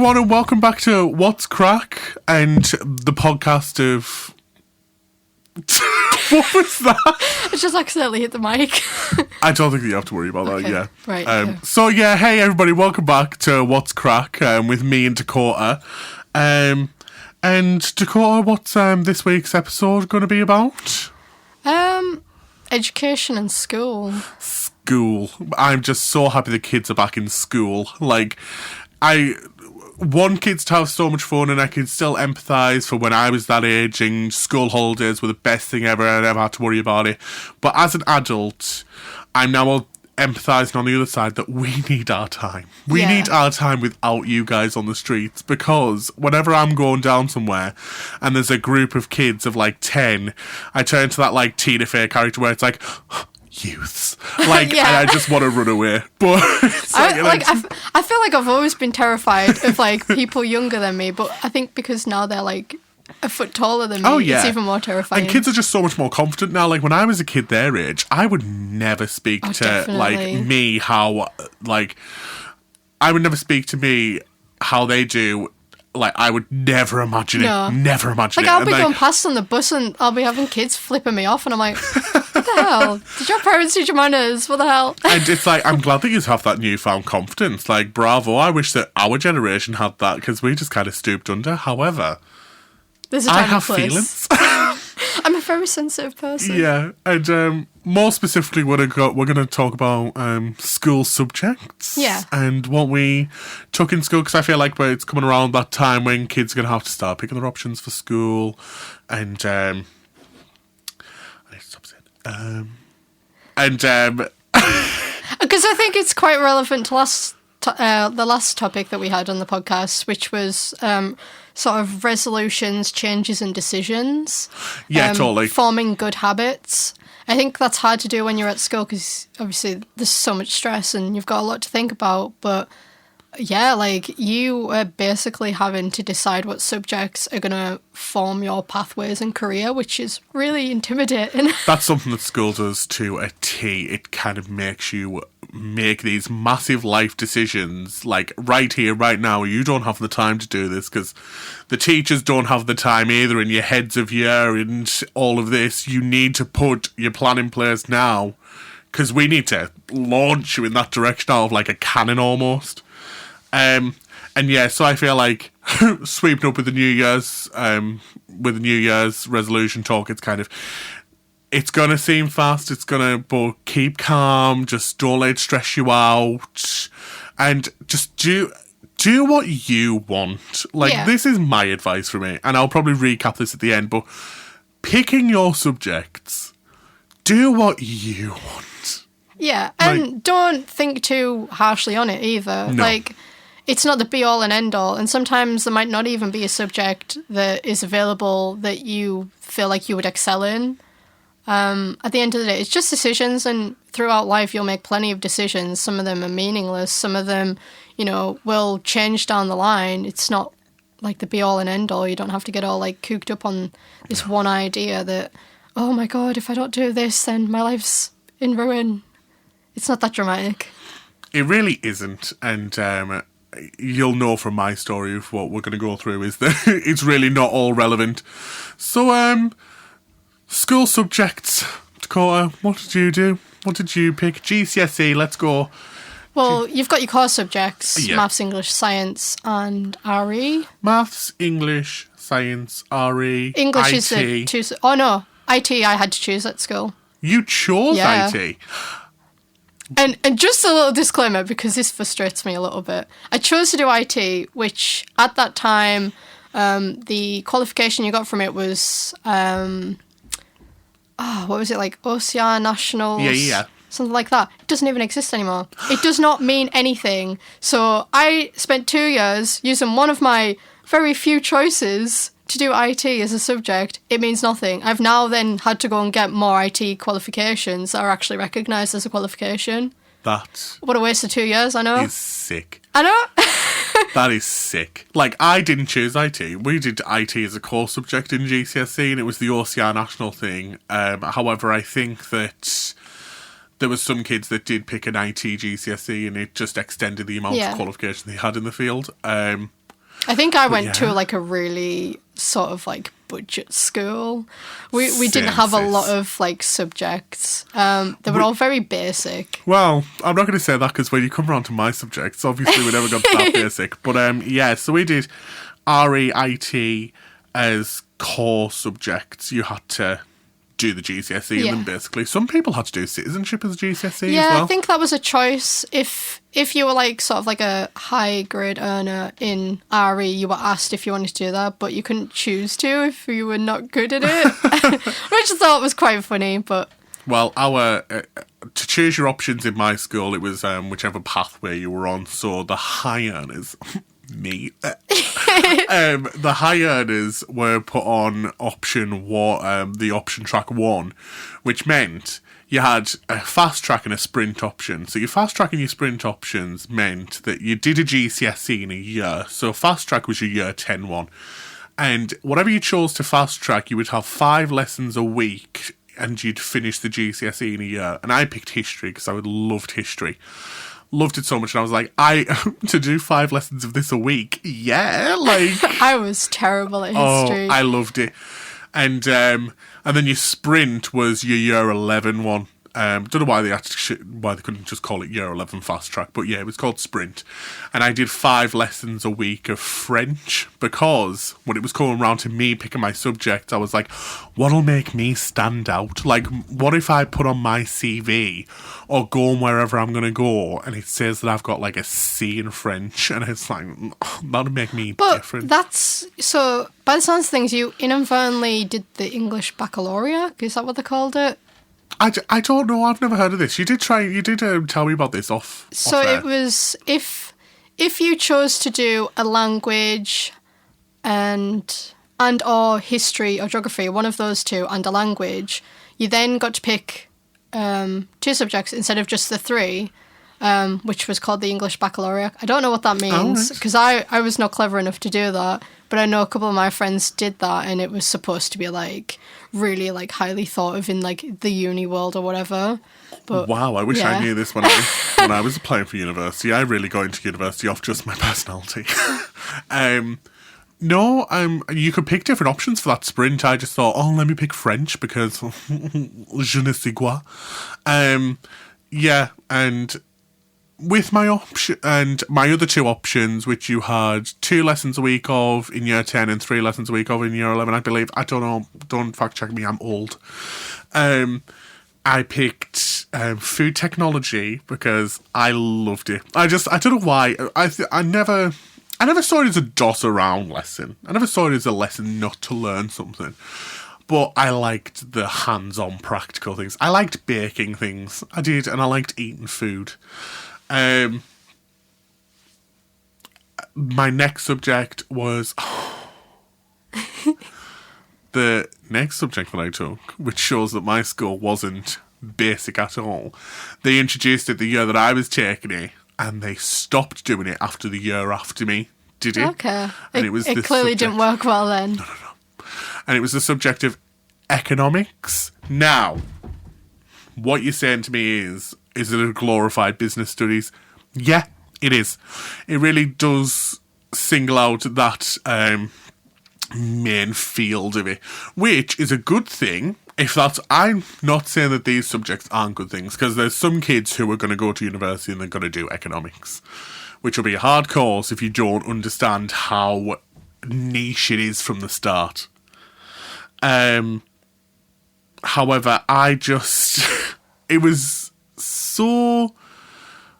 everyone, and welcome back to What's Craic, and the podcast of... What was that? I just accidentally hit the mic. I don't think you have to worry about that, yeah. Right. Yeah. So, yeah, hey everybody, welcome back to What's Craic, with me and Dakota. And Dakota, what's this week's episode going to be about? Education and school. School. I'm just so happy the kids are back in school. Like, I want kids to have so much fun, and I can still empathise for when I was that age and school holidays were the best thing ever and I never had to worry about it. But as an adult, I'm now empathising on the other side that we need our time. We need our time without you guys on the streets, because whenever I'm going down somewhere and there's a group of kids of like 10, I turn to that like Tina Fey character where it's like... youths. Like, and I just want to run away. But it's I feel like I've always been terrified of like people younger than me, but I think because now they're like a foot taller than me, it's even more terrifying. And kids are just so much more confident now. Like, when I was a kid their age, I would never speak to definitely. like me how like I would never speak to me how they do. Like, I would never imagine it. Never imagine like, it. I'll be going past on the bus and I'll be having kids flipping me off, and I'm like, what the hell? Did your parents teach you manners? What the hell? And it's like, I'm glad that you have that newfound confidence. Like, bravo. I wish that our generation had that, because we just kind of stooped under. However, There's a I time have and place. feelings. I'm a very sensitive person. Yeah, and more specifically, we're going to talk about school subjects. Yeah. And what we took in school, because I feel like it's coming around that time when kids are going to have to start picking their options for school. And I need to stop saying. Because I think it's quite relevant to the last topic that we had on the podcast, which was sort of resolutions, changes and decisions. Yeah, totally. Forming good habits. I think that's hard to do when you're at school, because obviously there's so much stress and you've got a lot to think about. But yeah, like, you are basically having to decide what subjects are going to form your pathways and career, which is really intimidating. That's something that school does to a T. It kind of makes you make these massive life decisions, like, right here, right now. You don't have the time to do this, because the teachers don't have the time either, and your heads of year and all of this. You need to put your plan in place now, because we need to launch you in that direction out of like a cannon almost. And yeah, so I feel like sweeping up with the New Year's resolution talk, it's kind of, it's gonna seem fast, but keep calm, just don't let it stress you out, and just do what you want. Like, this is my advice for me, and I'll probably recap this at the end, but picking your subjects, do what you want. Yeah, and don't think too harshly on it either. No. Like, it's not the be-all and end-all, and sometimes there might not even be a subject that is available that you feel like you would excel in. At the end of the day, it's just decisions, and throughout life you'll make plenty of decisions. Some of them are meaningless, some of them, will change down the line. It's not like the be-all and end-all. You don't have to get all like cooped up on this one idea that, oh my god, if I don't do this, then my life's in ruin. It's not that dramatic. It really isn't, and you'll know from my story of what we're going to go through is that it's really not all relevant. So, school subjects. Dakota, what did you do? What did you pick? GCSE, let's go. Well, you've got your core subjects, Maths, English, Science and RE. Maths, English, Science, RE, English IT. is oh no, IT I had to choose at school. You chose IT? And just a little disclaimer, because this frustrates me a little bit. I chose to do IT, which at that time, the qualification you got from it was, what was it, like OCR Nationals? Yeah. Something like that. It doesn't even exist anymore. It does not mean anything. So I spent 2 years using one of my very few choices to do IT as a subject. It means nothing. I've now then had to go and get more IT qualifications that are actually recognised as a qualification. What a waste of 2 years, I know. Is sick. I know. That is sick. Like, I didn't choose IT. We did IT as a core subject in GCSE, and it was the OCR National thing. However, I think that there was some kids that did pick an IT GCSE, and it just extended the amount of qualification they had in the field. I think I went to like a really sort of like budget school. We didn't have a lot of like subjects. They were all very basic. Well, I'm not going to say that because when you come around to my subjects, obviously we never got to that basic. But yeah, so we did REIT as core subjects. You had to do the GCSE and then basically some people had to do citizenship as a GCSE as well. I think that was a choice. If you were like sort of like a high grade earner in RE, you were asked if you wanted to do that, but you couldn't choose to if you were not good at it, which I thought was quite funny. But well, our to choose your options in my school, it was whichever pathway you were on. So the high earners, me, the high earners were put on the option track 1, which meant you had a fast track and a sprint option. So your fast track and your sprint options meant that you did a GCSE in a year. So fast track was your year 10 one. And whatever you chose to fast track, you would have 5 lessons a week and you'd finish the GCSE in a year. And I picked history because I loved history. Loved it so much, and I was like, to do 5 lessons of this a week, yeah, like I was terrible at history. Oh, I loved it, and then your sprint was your year 11 one. Don't know why they couldn't just call it year 11 fast track, but yeah, it was called sprint. And I did 5 lessons a week of French because when it was coming around to me picking my subject, I was like, what'll make me stand out? Like, what if I put on my CV or go wherever I'm going to go and it says that I've got like a C in French, and it's like, that'll make me different. That's, so by the sounds of things, you inadvertently did the English baccalaureate, is that what they called it? I don't know. I've never heard of this. You did tell me about this off. So it was if you chose to do a language and or history or geography, one of those two, and a language, you then got to pick 2 subjects instead of just the 3, which was called the English baccalaureate. I don't know what that means because I was not clever enough to do that. But I know a couple of my friends did that, and it was supposed to be like really like highly thought of in like the uni world or whatever. But wow, I wish I knew this when I was applying for university. I really got into university off just my personality. You could pick different options for that sprint. I just thought, let me pick French because je ne sais quoi. Yeah, and with my option and my other 2 options, which you had 2 lessons a week of in year 10 and 3 lessons a week of in year 11, I believe. I don't know. Don't fact check me. I'm old. I picked food technology because I loved it. I don't know why. I never saw it as a dot around lesson. I never saw it as a lesson not to learn something. But I liked the hands-on practical things. I liked baking things. I did, and I liked eating food. My next subject was the next subject that I took, which shows that my school wasn't basic at all. They introduced it the year that I was taking it, and they stopped doing it after the year after me did it. Okay. And it clearly didn't work well then. No. And it was the subject of economics. Now, what you're saying to me is it a glorified business studies? Yeah, it is. It really does single out that main field of it, which is a good thing. I'm not saying that these subjects aren't good things, because there's some kids who are going to go to university and they're going to do economics, which will be a hard course if you don't understand how niche it is from the start. However, it was so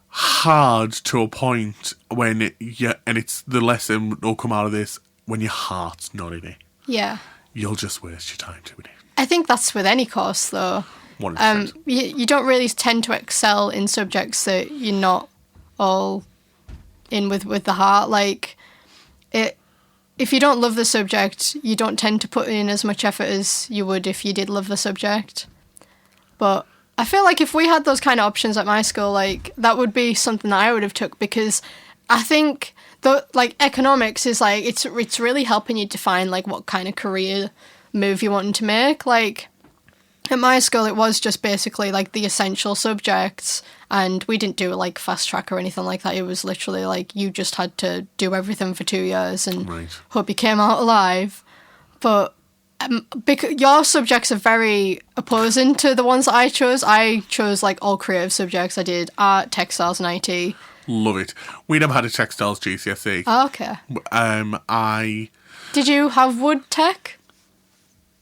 hard to a point and it's the lesson will come out of this when your heart's not in it. Yeah. You'll just waste your time doing it. I think that's with any course, though. 100%. You don't really tend to excel in subjects that you're not all in with the heart. Like, if you don't love the subject, you don't tend to put in as much effort as you would if you did love the subject. But I feel like if we had those kind of options at my school, like, that would be something that I would have took, because I think economics is like, it's really helping you define like what kind of career move you want to make. Like, At my school, it was just basically like the essential subjects, and we didn't do like fast track or anything like that. It was literally like you just had to do everything for 2 years and hope you came out alive. But because your subjects are very opposing to the ones that I chose. I chose like all creative subjects. I did art, textiles, and IT. Love it. We never had a textiles GCSE. Oh, okay. Did you have wood tech?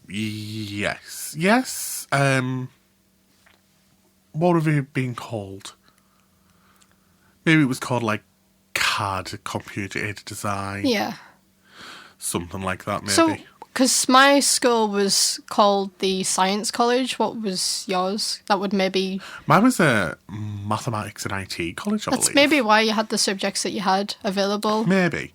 Yes. What have it been called? Maybe it was called like CAD, computer aided design. Yeah. Something like that, maybe. So, because my school was called the Science College, what was yours? That would maybe... Mine was a mathematics and IT college, I believe. That's maybe why you had the subjects that you had available. Maybe.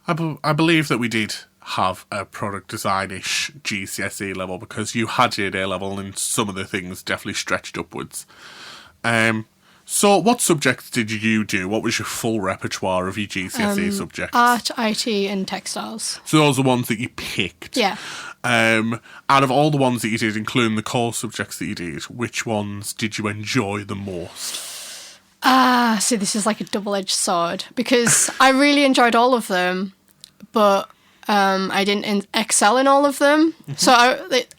I believe that we did have a product design-ish GCSE level because you had your A level and some of the things definitely stretched upwards. So what subjects did you do? What was your full repertoire of your GCSE subjects? Art, IT and textiles. So those are the ones that you picked? Yeah. Out of all the ones that you did, including the core subjects that you did, which ones did you enjoy the most? See, this is like a double-edged sword because I really enjoyed all of them, but I didn't excel in all of them. Mm-hmm. So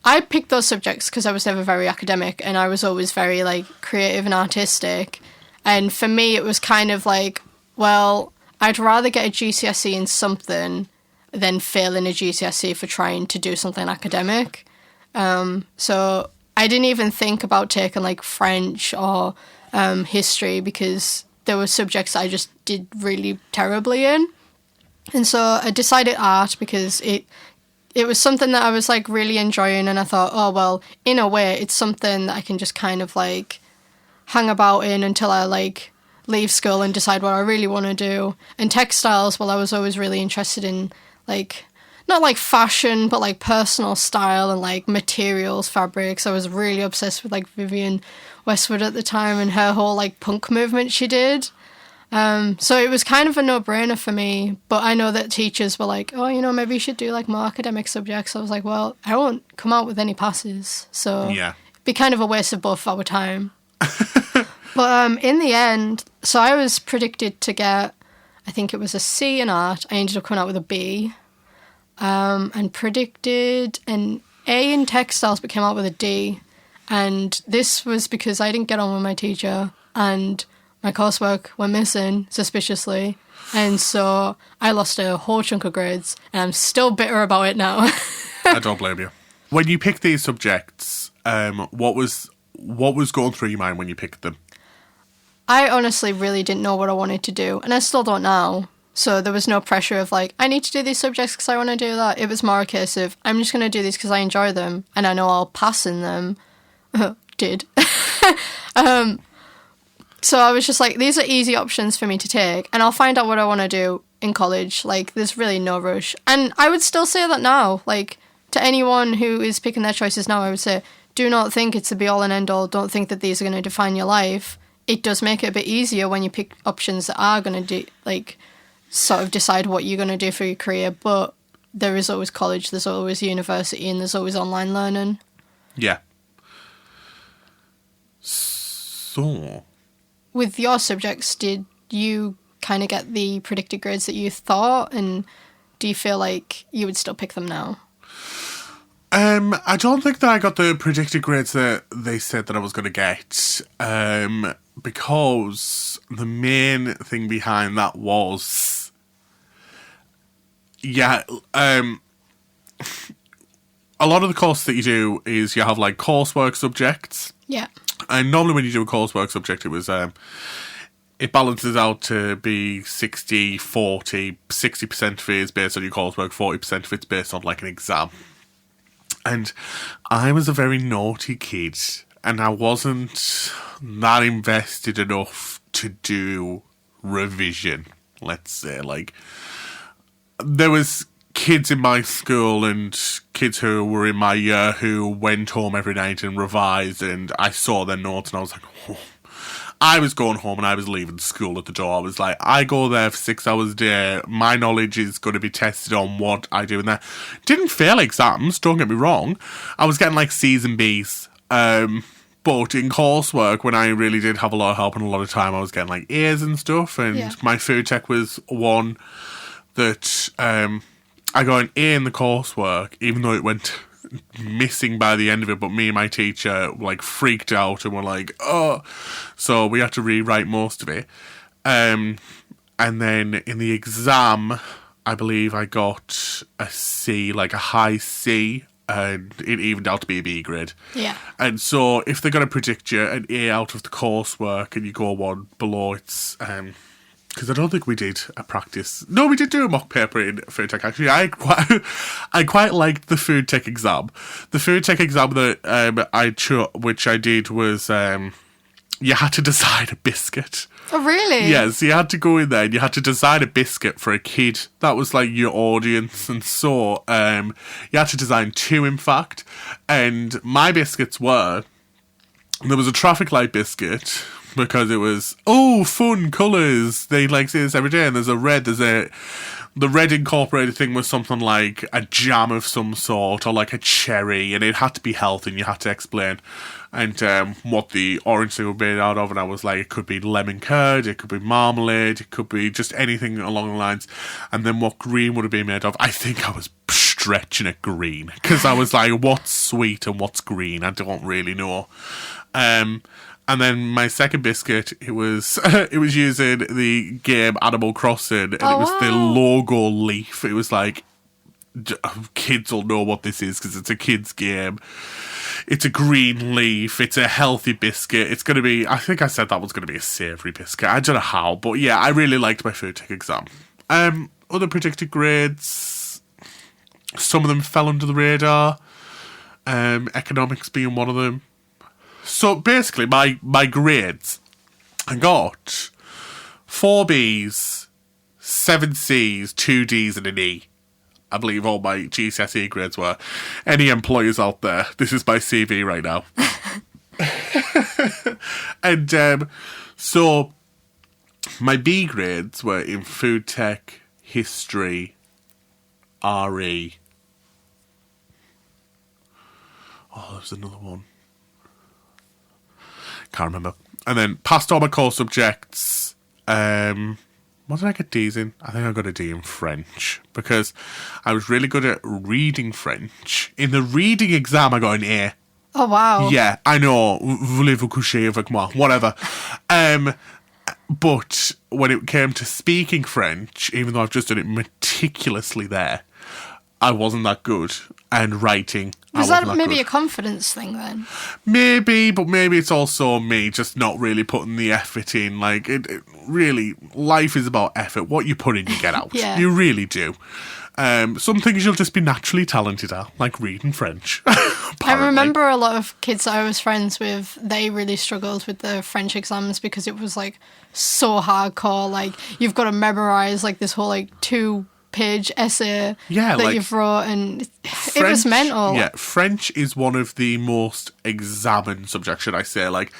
I picked those subjects because I was never very academic and I was always very like creative and artistic. And for me, it was kind of like, well, I'd rather get a GCSE in something than fail in a GCSE for trying to do something academic. So I didn't even think about taking like French or history because there were subjects I just did really terribly in. And so I decided art because it was something that I was like really enjoying, and I thought, oh well, in a way it's something that I can just kind of like hang about in until I like leave school and decide what I really want to do. And textiles, well, I was always really interested in like not like fashion but like personal style and like materials, fabrics. I was really obsessed with like Vivienne Westwood at the time and her whole like punk movement she did. So it was kind of a no-brainer for me, but I know that teachers were like, oh, you know, maybe you should do like more academic subjects. I was like, well, I won't come out with any passes, so it'd be kind of a waste of both our time. But in the end, so I was predicted to get, I think it was a C in art. I ended up coming out with a B, and predicted an A in textiles but came out with a D. And this was because I didn't get on with my teacher and my coursework went missing, suspiciously, and so I lost a whole chunk of grades, and I'm still bitter about it now. I don't blame you. When you picked these subjects, what was going through your mind when you picked them? I honestly really didn't know what I wanted to do, and I still don't now. So there was no pressure of like, I need to do these subjects because I want to do that. It was more a case of, I'm just going to do these because I enjoy them, and I know I'll pass in them. Did. So I was just like, these are easy options for me to take, and I'll find out what I want to do in college. Like, there's really no rush. And I would still say that now. Like, to anyone who is picking their choices now, I would say, do not think it's the be-all and end-all. Don't think that these are going to define your life. It does make it a bit easier when you pick options that are going to, sort of decide what you're going to do for your career. But there is always college, there's always university, and there's always online learning. Yeah. So... with your subjects, did you kind of get the predicted grades that you thought, and do you feel like you would still pick them now? I don't think that I got the predicted grades that they said that I was going to get, because the main thing behind that was, a lot of the course that you do is you have like coursework subjects. Yeah. And normally when you do a coursework subject, it balances out to be 60, 40, 60% of it is based on your coursework, 40% of it's based on like an exam. And I was a very naughty kid, and I wasn't that invested enough to do revision, let's say. Like, there was kids in my school and kids who were in my year who went home every night and revised, and I saw their notes and I was like, oh, I was going home and I was leaving school at the door. I was like, I go there for 6 hours a day. My knowledge is going to be tested on what I do in there. Didn't fail exams, don't get me wrong. I was getting like C's and B's. But in coursework, when I really did have a lot of help and a lot of time, I was getting like A's and stuff. And my food tech was one that I got an A in the coursework, even though it went missing by the end of it. But me and my teacher like freaked out and were like, oh. So we had to rewrite most of it. And then in the exam, I believe I got a C, like a high C. And it evened out to be a B grade. Yeah. And so if they're going to predict you an A out of the coursework and you go one below, it's... because I don't think we did a practice. No, we did do a mock paper in food tech, actually. I quite liked the food tech exam. The food tech exam that which I did was... you had to design a biscuit. Oh, really? Yes, you had to go in there and you had to design a biscuit for a kid. That was like your audience. And so you had to design 2, in fact. And my biscuits were... There was a traffic light biscuit because it was, fun colours. They like say this every day. And there's a red, the red incorporated thing was something like a jam of some sort or like a cherry, and it had to be healthy and you had to explain and what the orange thing would be made out of. And I was like, it could be lemon curd, it could be marmalade, it could be just anything along the lines. And then what green would it be made of? I think I was stretching it green because I was like, what's sweet and what's green? I don't really know. And then my second biscuit, it was using the game Animal Crossing, and it was the logo leaf. It was like, kids will know what this is because it's a kid's game. It's a green leaf. It's a healthy biscuit. It's going to be, I think I said that was going to be a savoury biscuit. I don't know how, but yeah, I really liked my food tech exam. Other predicted grades, some of them fell under the radar. Economics being one of them. So basically, my grades, I got 4 Bs, 7 Cs, 2 Ds, and an E. I believe all my GCSE grades were. Any employers out there, this is my CV right now. And so my B grades were in food tech, history, RE. Oh, there was another one. Can't remember. And then passed all my core subjects. What did I get D's in? I think I got a D in French because I was really good at reading French. In the reading exam, I got an A. Oh, wow. Yeah, I know. Voulez-vous coucher avec moi? Whatever. But when it came to speaking French, even though I've just done it meticulously there, I wasn't that good. And writing, was that maybe a confidence thing then? Maybe, but maybe it's also me just not really putting the effort in. Like, it really, life is about effort. What you put in, you get out. Yeah. You really do. Some things you'll just be naturally talented at, like reading French. I remember a lot of kids that I was friends with, they really struggled with the French exams because it was like so hardcore. Like, you've got to memorize like this whole like 2-page essay that like, you've wrote, and French, it was mental. Yeah, French is one of the most examined subjects, should I say. Like,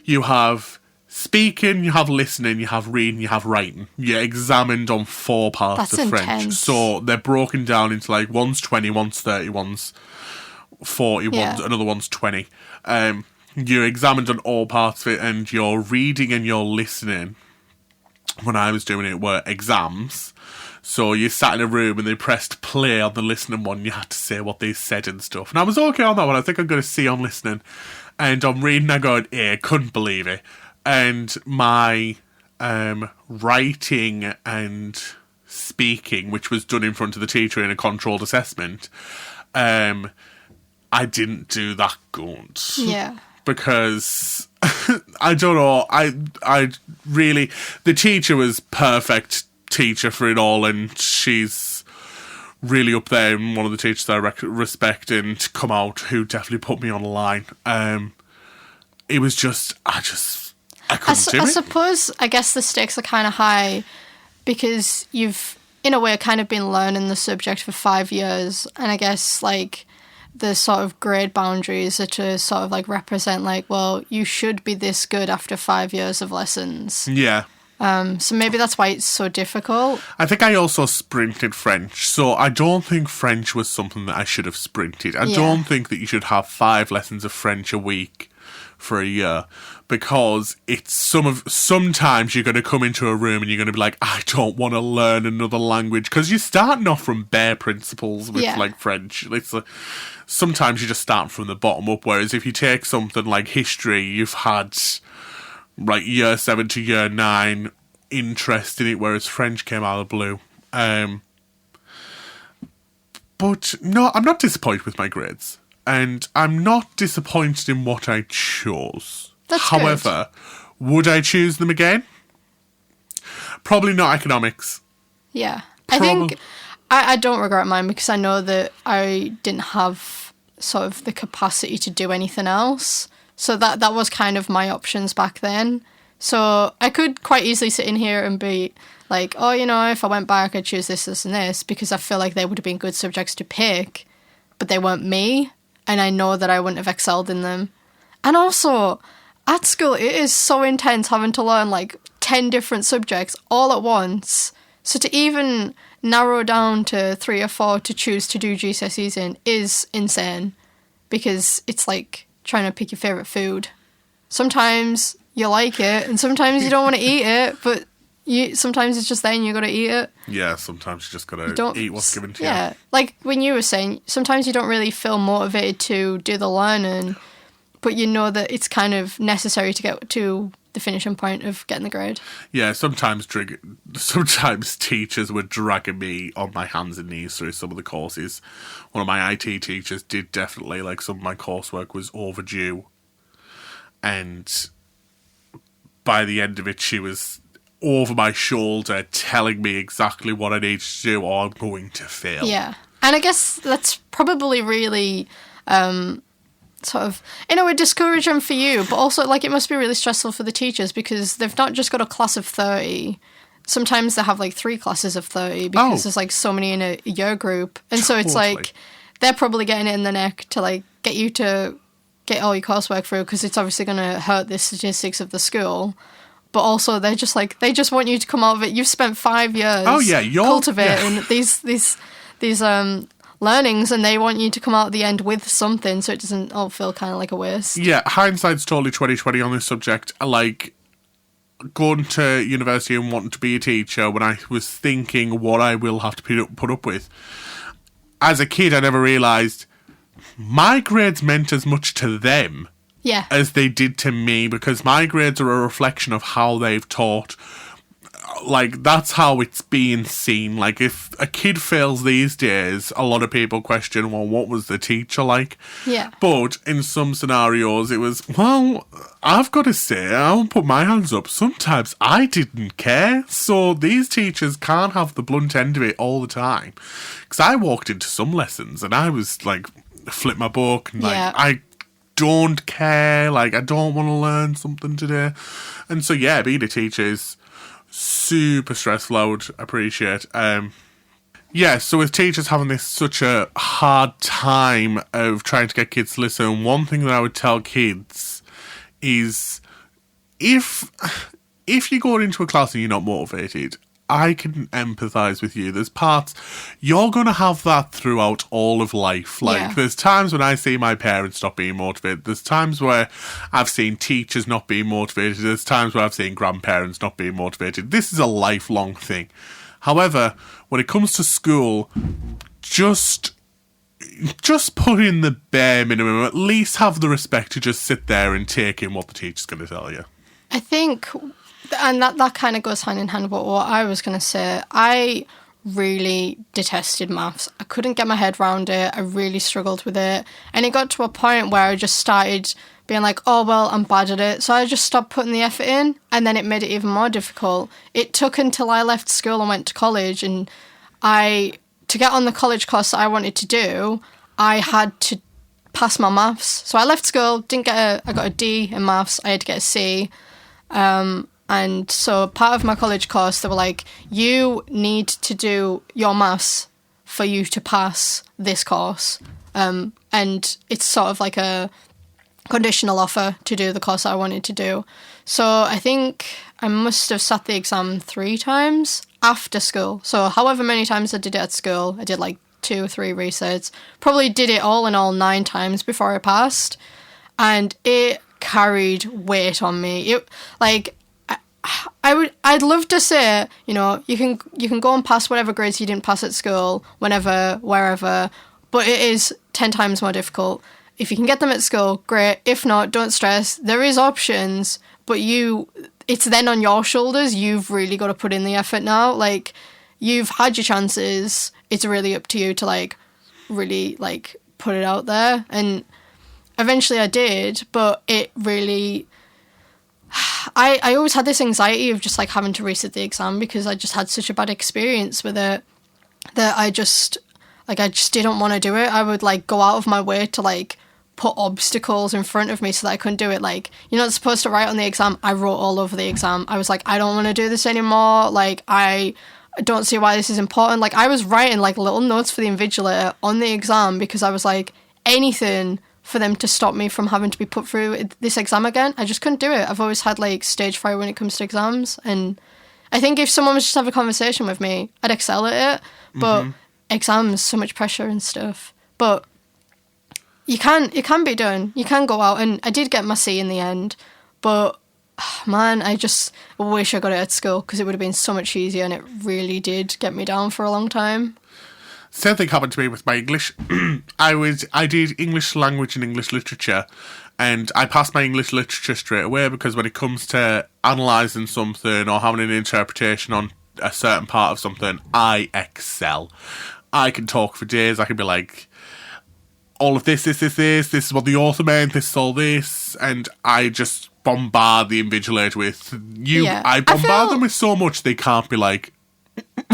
you have speaking, you have listening, you have reading, you have writing. You're examined on 4 parts of French. Intense. So they're broken down into like one's 20, one's 30, one's 40, another one's 20. You're examined on all parts of it, and your reading and your listening, when I was doing it, were exams. So you sat in a room and they pressed play on the listening one. You had to say what they said and stuff. And I was okay on that one. I think I got a C on listening. And on reading, I got an A. Couldn't believe it. And my writing and speaking, which was done in front of the teacher in a controlled assessment, I didn't do that good. Yeah. Because I don't know. I really, the teacher was perfect teacher for it all, and she's really up there, and one of the teachers that I respect and come out who definitely put me on the line. It was just I couldn't do it. I suppose I guess the stakes are kind of high because you've in a way kind of been learning the subject for 5 years, and I guess like the sort of grade boundaries are to sort of like represent like, well, you should be this good after 5 years of lessons. Yeah. So maybe that's why it's so difficult. I think I also sprinted French, so I don't think French was something that I should have sprinted. I don't think that you should have 5 lessons of French a week for a year, because it's sometimes you're going to come into a room and you're going to be like, I don't want to learn another language, because you're starting off from bare principles with like French. It's sometimes you're just starting from the bottom up, whereas if you take something like history, you've had like year 7 to year 9 interest in it, whereas French came out of the blue. But no, I'm not disappointed with my grades, and I'm not disappointed in what I chose. However, would I choose them again? Probably not economics. Yeah. I think I don't regret mine, because I know that I didn't have sort of the capacity to do anything else. So that was kind of my options back then. So I could quite easily sit in here and be like, oh, you know, if I went back, I'd choose this, this, and this, because I feel like they would have been good subjects to pick, but they weren't me, and I know that I wouldn't have excelled in them. And also, at school, it is so intense having to learn like 10 different subjects all at once. So to even narrow down to 3 or 4 to choose to do GCSEs in is insane, because it's like trying to pick your favourite food. Sometimes you like it, and sometimes you don't want to eat it, but sometimes it's just there and you got to eat it. Yeah, sometimes you just got to eat what's given to you. Yeah, like when you were saying, sometimes you don't really feel motivated to do the learning, but you know that it's kind of necessary to get to the finishing point of getting the grade. Yeah, sometimes teachers were dragging me on my hands and knees through some of the courses. One of my IT teachers did definitely, like, some of my coursework was overdue. And by the end of it, she was over my shoulder telling me exactly what I needed to do, or I'm going to fail. Yeah. And I guess that's probably really sort of, in a way, discouraging for you, but also, like, it must be really stressful for the teachers, because they've not just got a class of 30. Sometimes they have, like, 3 classes of 30, because there's, like, so many in a year group. And so it's, like, they're probably getting it in the neck to, like, get you to get all your coursework through, because it's obviously going to hurt the statistics of the school. But also, they're just, like, they just want you to come out of it. You've spent 5 years cultivating these learnings, and they want you to come out at the end with something, so it doesn't all feel kind of like a waste. Yeah, hindsight's totally 20/20 on this subject. Like, going to university and wanting to be a teacher, when I was thinking what I will have to put up with, as a kid, I never realised my grades meant as much to them as they did to me, because my grades are a reflection of how they've taught. Like, that's how it's being seen. Like, if a kid fails these days, a lot of people question, well, what was the teacher like? Yeah. But in some scenarios, it was, well, I've got to say, I'll put my hands up. Sometimes I didn't care. So these teachers can't have the blunt end of it all the time. Because I walked into some lessons and I was like, flip my book, and like, I don't care. Like, I don't want to learn something today. And so, yeah, being a teacher is super stressful. I would appreciate. So with teachers having such a hard time of trying to get kids to listen, one thing that I would tell kids is, if you're going into a class and you're not motivated, I can empathise with you. There's parts, you're going to have that throughout all of life. Like, there's times when I see my parents not being motivated. There's times where I've seen teachers not being motivated. There's times where I've seen grandparents not being motivated. This is a lifelong thing. However, when it comes to school, just put in the bare minimum. At least have the respect to just sit there and take in what the teacher's going to tell you. I think, and that kind of goes hand in hand with what I was going to say. I really detested maths. I couldn't get my head around it. I really struggled with it. And it got to a point where I just started being like, oh, well, I'm bad at it. So I just stopped putting the effort in, and then it made it even more difficult. It took until I left school and went to college, and to get on the college course that I wanted to do, I had to pass my maths. So I left school, I got a D in maths, I had to get a C. And so part of my college course, they were like, you need to do your maths for you to pass this course. and it's sort of like a conditional offer to do the course I wanted to do. So I think I must have sat the exam 3 times after school. So however many times I did it at school, I did like 2 or 3 resets. Probably did it all in all 9 times before I passed. And it carried weight on me. It like I'd love to say, you know, you can go and pass whatever grades you didn't pass at school, whenever, wherever, but it is 10 times more difficult. If you can get them at school, great. If not, don't stress. There is options, but it's then on your shoulders. You've really got to put in the effort now. Like, you've had your chances. It's really up to you to, like, really, like, put it out there. And eventually I did, but it really... I always had this anxiety of just, like, having to resit the exam because I just had such a bad experience with it that I just didn't want to do it. I would, like, go out of my way to, like, put obstacles in front of me so that I couldn't do it. Like, you're not supposed to write on the exam. I wrote all over the exam. I was like, I don't want to do this anymore. Like, I don't see why this is important. Like, I was writing, like, little notes for the invigilator on the exam because I was like, anything for them to stop me from having to be put through this exam again. I just couldn't do it. I've always had, like, stage fright when it comes to exams. And I think if someone was just to have a conversation with me, I'd excel at it. But exams, so much pressure and stuff. But it can be done. You can go out, and I did get my C in the end. But man, I just wish I got it at school because it would have been so much easier, and it really did get me down for a long time. Same thing happened to me with my English. I did English language and English literature, and I passed my English literature straight away because when it comes to analysing something or having an interpretation on a certain part of something, I excel. I can talk for days. I can be like, all of this is what the author meant, this is all this, and I just bombard the invigilator with you. Yeah, I bombard them with so much they can't be like...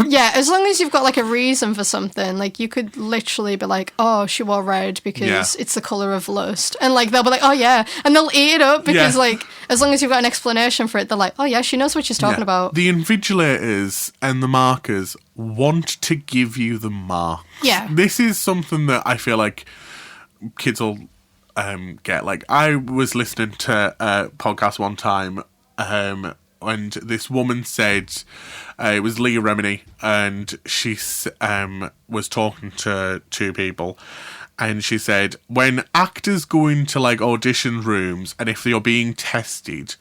Yeah, as long as you've got, like, a reason for something, like, you could literally be like, oh, she wore red because it's the colour of lust. And, like, they'll be like, oh, yeah. And they'll eat it up because, like, as long as you've got an explanation for it, they're like, oh, yeah, she knows what she's talking about. The invigilators and the markers want to give you the mark. Yeah. This is something that I feel like kids will get. Like, I was listening to a podcast one time and this woman said... it was Leah Remini, and she was talking to 2 people, and she said, when actors go into, like, audition rooms, and if you're being tested,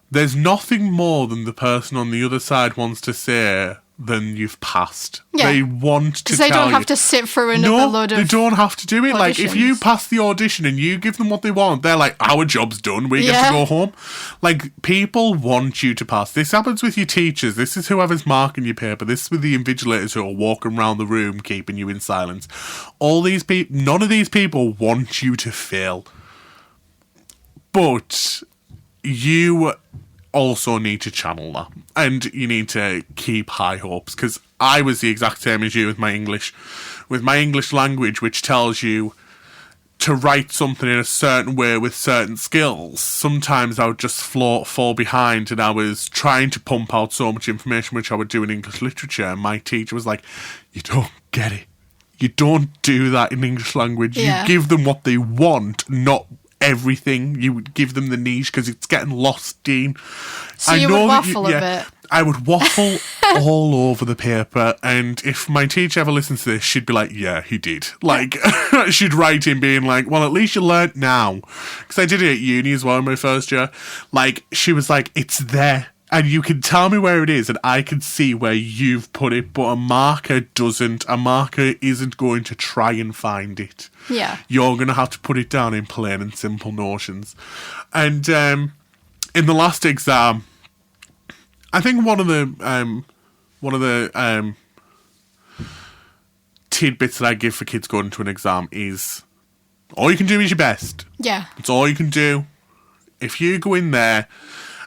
there's nothing more than the person on the other side wants to say than you've passed. Yeah. They want to tell you. Because they don't have to sit through another load of they don't have to do it. Auditions. Like, if you pass the audition and you give them what they want, they're like, our job's done, we get to go home. Like, people want you to pass. This happens with your teachers. This is whoever's marking your paper. This is with the invigilators who are walking around the room keeping you in silence. All these people, none of these people want you to fail. But you also need to channel that, and you need to keep high hopes, because I was the exact same as you with my English language, which tells you to write something in a certain way with certain skills. Sometimes I would just fall behind, and I was trying to pump out so much information, which I would do in English literature, and my teacher was like, you don't get it. You don't do that in English language. You give them what they want, not everything. You would give them the niche because it's getting lost, Dean. So you would waffle a bit. I would waffle all over the paper, and if my teacher ever listens to this, she'd be like, yeah, he did. Like, she'd write in being like, well, at least you learnt now. Because I did it at uni as well in my first year. Like, she was like, it's there, and you can tell me where it is, and I can see where you've put it, but a marker doesn't. A marker isn't going to try and find it. Yeah. You're going to have to put it down in plain and simple notions. And in the last exam, I think one of the tidbits that I give for kids going to an exam is all you can do is your best. Yeah. It's all you can do. If you go in there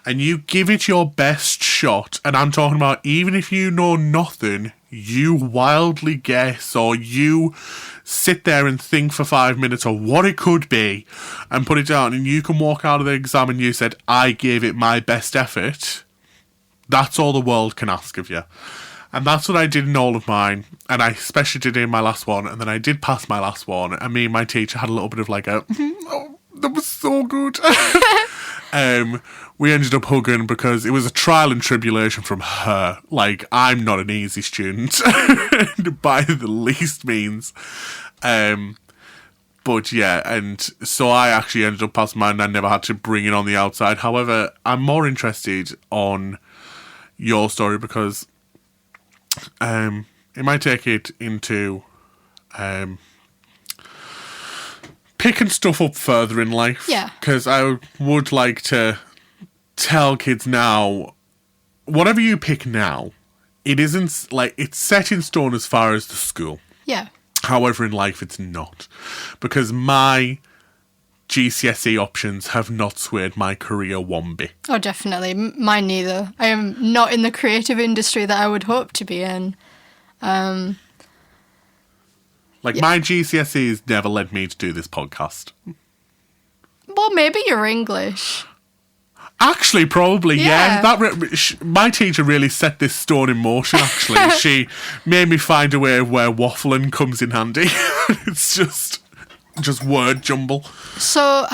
and you give it your best shot, and I'm talking about even if you know nothing, you wildly guess, or you sit there and think for 5 minutes of what it could be and put it down, and you can walk out of the exam and you said, I gave it my best effort. That's all the world can ask of you. And that's what I did in all of mine. And I especially did in my last one. And then I did pass my last one. And me and my teacher had a little bit of like a, oh, that was so good. We ended up hugging because it was a trial and tribulation from her. Like, I'm not an easy student by the least means. But yeah, and so I actually ended up passing mine and I never had to bring it on the outside. However, I'm more interested on your story because it might take it into picking stuff up further in life. Yeah. Because I would like to tell kids now, whatever you pick now, it isn't like it's set in stone as far as the school. Yeah. However, in life, it's not. Because my GCSE options have not swayed my career one bit. Oh, definitely. Mine neither. I am not in the creative industry that I would hope to be in. My GCSEs never led me to do this podcast. Well, maybe your English. Actually, probably, yeah. Yeah. My teacher really set this stone in motion, actually. She made me find a way where waffling comes in handy. It's just word jumble. So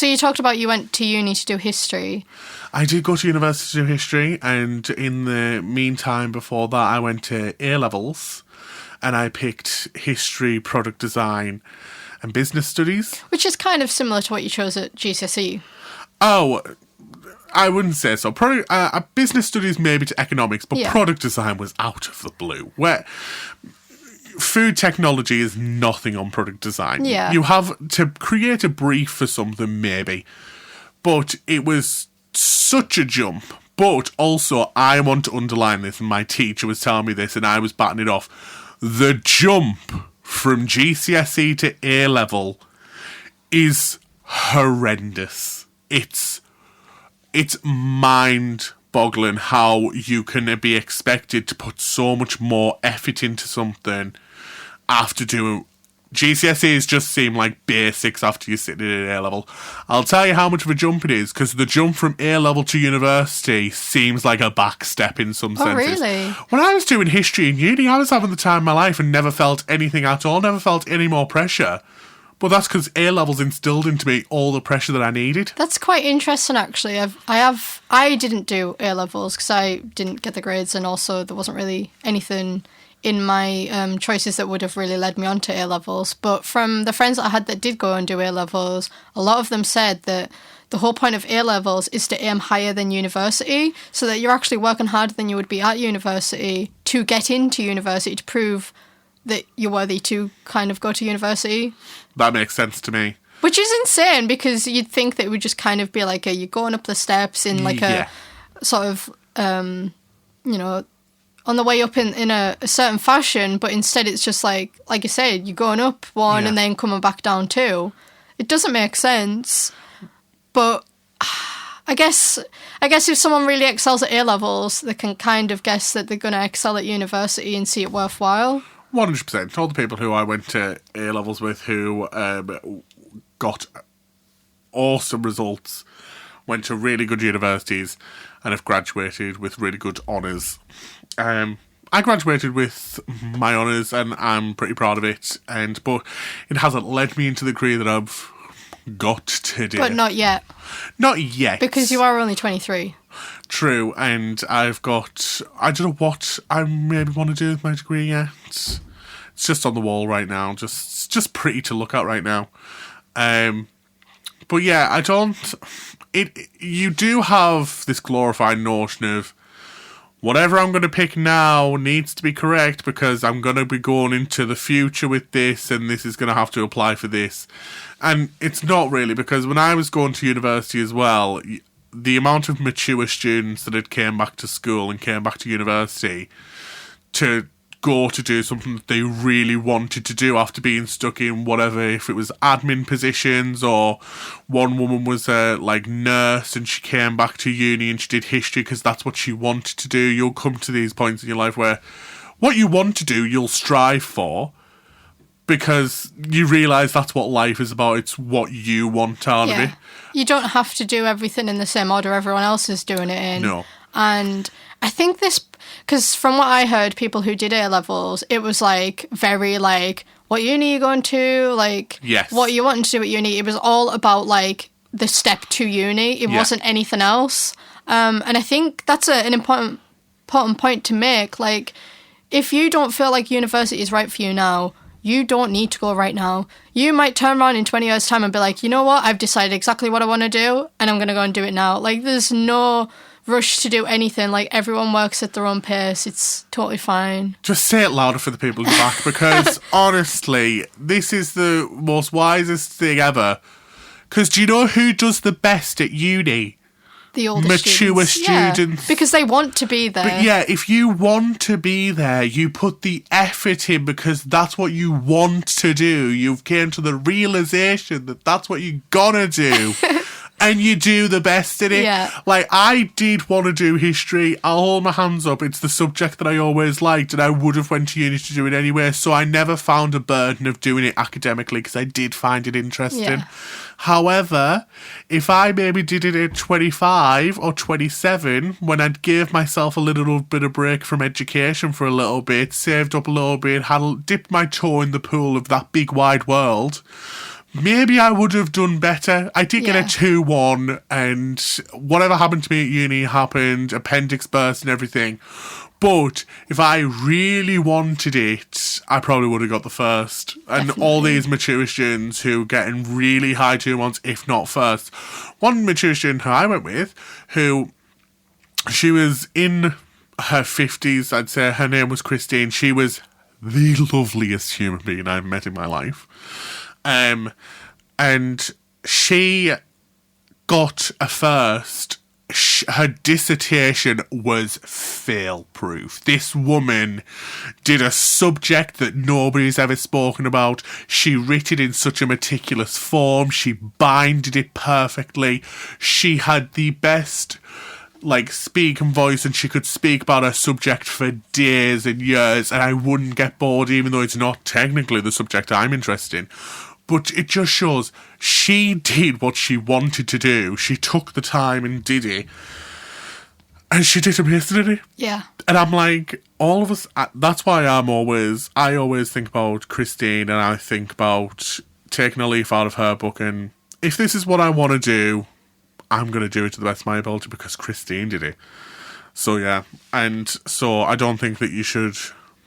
you talked about you went to uni to do history. I did go to university to do history, and in the meantime, before that, I went to A-levels, and I picked history, product design, and business studies. Which is kind of similar to what you chose at GCSE. Oh, I wouldn't say so. Business studies maybe to economics, but product design was out of the blue. Where food technology is nothing on product design. Yeah. You have to create a brief for something maybe, but it was such a jump. But also, I want to underline this, and my teacher was telling me this, and I was batting it off. The jump from GCSE to A-level is horrendous. It's mind-boggling how you can be expected to put so much more effort into something after doing... GCSEs just seem like basics after you sit in A-level. I'll tell you how much of a jump it is, because the jump from A-level to university seems like a back step in some senses. Oh, really? When I was doing history in uni, I was having the time of my life and never felt anything at all, never felt any more pressure. But that's because A-levels instilled into me all the pressure that I needed. That's quite interesting, actually. I didn't do A-levels because I didn't get the grades, and also there wasn't really anything in my choices that would have really led me on to A-levels. But from the friends that I had that did go and do A-levels, a lot of them said that the whole point of A-levels is to aim higher than university, so that you're actually working harder than you would be at university to get into university, to prove that you're worthy to kind of go to university. That makes sense to me. Which is insane, because you'd think that it would just kind of be like you're going up the steps in like a sort of, on the way up in a certain fashion, but instead it's just like you said, you're going up one and then coming back down two. It doesn't make sense. But I guess if someone really excels at A-levels, they can kind of guess that they're going to excel at university and see it worthwhile. 100%. All the people who I went to A-levels with who got awesome results, went to really good universities, and have graduated with really good honours. I graduated with my honours, and I'm pretty proud of it. But it hasn't led me into the career that I've got today. But not yet. Not yet. Because you are only 23. True, and I don't know what I maybe want to do with my degree yet. It's just on the wall right now, just pretty to look at right now. But yeah, you do have this glorified notion of whatever I'm going to pick now needs to be correct because I'm going to be going into the future with this and this is going to have to apply for this. And it's not really, because when I was going to university as well, the amount of mature students that had came back to school and came back to university to go to do something that they really wanted to do after being stuck in whatever, if it was admin positions, or one woman was a nurse and she came back to uni and she did history because that's what she wanted to do. You'll come to these points in your life where what you want to do, you'll strive for, because you realise that's what life is about. It's what you want out of it. You don't have to do everything in the same order everyone else is doing it in. No. And I think this because from what I heard, people who did A-levels, it was like very like, what uni are you going to, like, yes, what you wanting to do at uni. It was all about like the step to uni. It wasn't anything else. And I think that's an important point to make. Like, if you don't feel like university is right for you now, you don't need to go right now. You might turn around in 20 years' time and be like, you know what, I've decided exactly what I want to do, and I'm going to go and do it now. Like, there's no rush to do anything. Like, everyone works at their own pace. It's totally fine. Just say it louder for the people in the back, because honestly, this is the most wisest thing ever. Because do you know who does the best at uni? The older mature students. Yeah, because they want to be there. But yeah, if you want to be there, you put the effort in because that's what you want to do. You've came to the realization that that's what you're gonna do. And you do the best in it. Yeah. Like, I did want to do history. I'll hold my hands up. It's the subject that I always liked, and I would have went to uni to do it anyway. So I never found a burden of doing it academically because I did find it interesting. Yeah. However, if I maybe did it at 25 or 27, when I'd give myself a little bit of break from education for a little bit, saved up a little bit, dipped my toe in the pool of that big wide world, maybe I would have done better. I did get a 2-1, and whatever happened to me at uni happened, appendix burst and everything. But if I really wanted it, I probably would have got the first. And Definitely. all these mature students who getting really high 2-1s, if not first. One mature student who I went with, she was in her 50s, I'd say. Her name was Christine. She was the loveliest human being I've met in my life. And she got a first. Her dissertation was fail-proof. This woman did a subject that nobody's ever spoken about. She writ it in such a meticulous form. She binded it perfectly. She had the best speaking voice, and she could speak about her subject for days and years, and I wouldn't get bored, even though it's not technically the subject I'm interested in. But it just shows she did what she wanted to do. She took the time and did it. And she did amazing at it. Yeah. And I'm like, all of us, that's why I always think about Christine, and I think about taking a leaf out of her book, and if this is what I want to do, I'm going to do it to the best of my ability because Christine did it. So yeah, and so I don't think that you should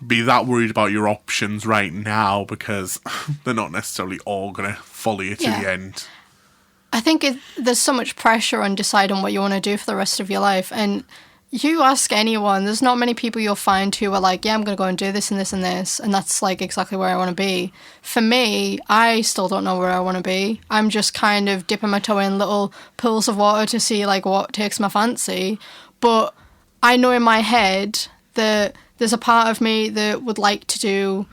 be that worried about your options right now because they're not necessarily all going to follow you to the end. I think there's so much pressure on deciding what you want to do for the rest of your life. And you ask anyone, there's not many people you'll find who are like, yeah, I'm going to go and do this and this and this. And that's like exactly where I want to be. For me, I still don't know where I want to be. I'm just kind of dipping my toe in little pools of water to see like what takes my fancy. But I know in my head that there's a part of me that would like to do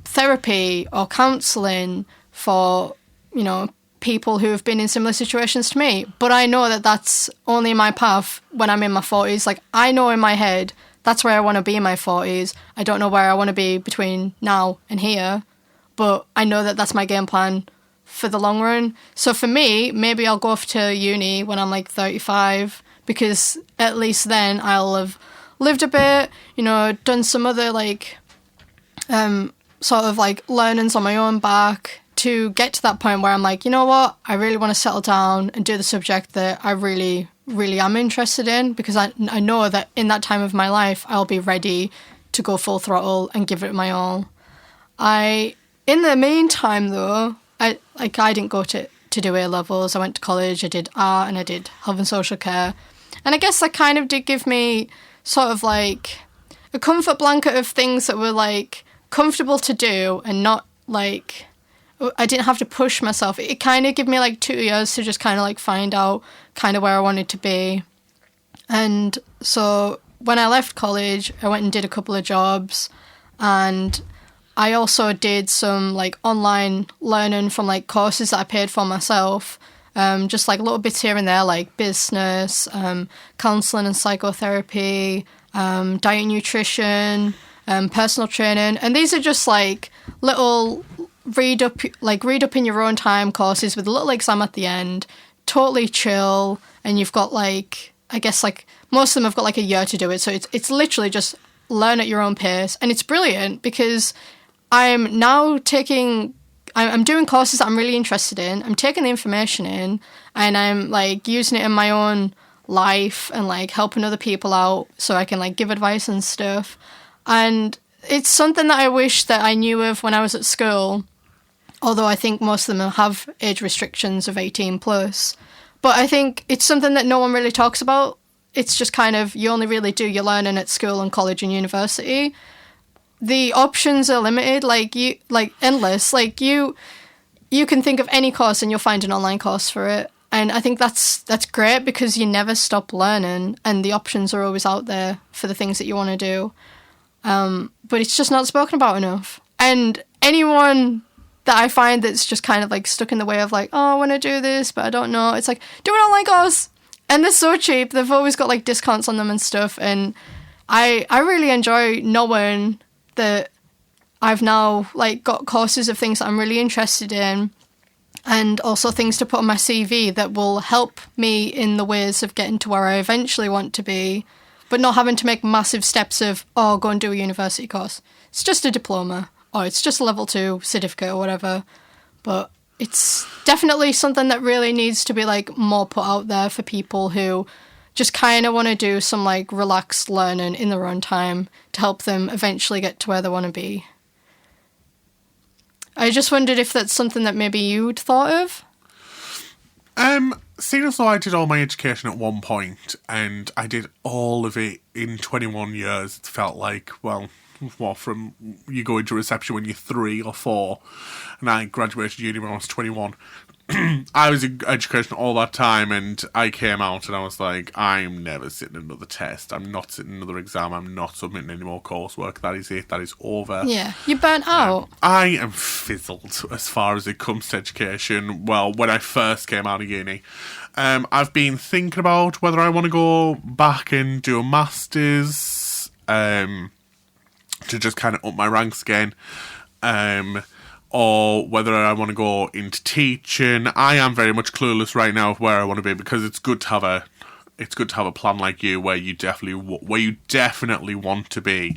therapy or counselling for, you know, people who have been in similar situations to me. But I know that that's only my path when I'm in my 40s. Like, I know in my head that's where I want to be in my 40s. I don't know where I want to be between now and here, but I know that that's my game plan for the long run. So for me, maybe I'll go off to uni when I'm like 35, because at least then I'll have lived a bit, you know, done some other like sort of like learnings on my own back to get to that point where I'm like, you know what, I really want to settle down and do the subject that I really, really am interested in, because I know that in that time of my life I'll be ready to go full throttle and give it my all. In the meantime though, I didn't go to do A-levels. I went to college, I did art and I did health and social care. And I guess that kind of did give me sort of like a comfort blanket of things that were like comfortable to do and not like, I didn't have to push myself. It kind of gave me like 2 years to just kind of like find out kind of where I wanted to be. And so when I left college, I went and did a couple of jobs, and I also did some like online learning from like courses that I paid for myself. Just like little bits here and there, like business, counselling and psychotherapy, diet and nutrition, personal training. And these are just like little read up in your own time courses with a little exam at the end, totally chill. And you've got like I guess like most of them have got like a year to do it. So it's literally just learn at your own pace. And it's brilliant because I'm now I'm doing courses that I'm really interested in. I'm taking the information in and I'm like using it in my own life and like helping other people out so I can like give advice and stuff. And it's something that I wish that I knew of when I was at school, although I think most of them have age restrictions of 18 plus. But I think it's something that no one really talks about. It's just kind of, you only really do your learning at school and college and university. The options are limited, endless. Like you can think of any course and you'll find an online course for it. And I think that's great because you never stop learning and the options are always out there for the things that you want to do. But it's just not spoken about enough. And anyone that I find that's just kind of like stuck in the way of like, oh, I want to do this, but I don't know. It's like, do an online course. And they're so cheap. They've always got like discounts on them and stuff. And I really enjoy knowing that I've now like got courses of things that I'm really interested in and also things to put on my CV that will help me in the ways of getting to where I eventually want to be, but not having to make massive steps of, oh, go and do a university course. It's just a diploma or it's just a level 2 certificate or whatever. But it's definitely something that really needs to be like more put out there for people who just kind of want to do some like relaxed learning in their own time to help them eventually get to where they want to be. I just wondered if that's something that maybe you'd thought of. Seeing as though I did all my education at one point, and I did all of it in 21 years, it felt like, well, from you go into reception when you're 3 or 4, and I graduated uni when I was 21. I was in education all that time, and I came out and I was like, I'm never sitting another test. I'm not sitting another exam. I'm not submitting any more coursework. That is it. That is over. Yeah. You burnt out. I am fizzled as far as it comes to education. Well, when I first came out of uni, I've been thinking about whether I want to go back and do a master's, to just kind of up my ranks again. Or whether I want to go into teaching. I am very much clueless right now of where I want to be because it's good to have a plan like you where you definitely want to be.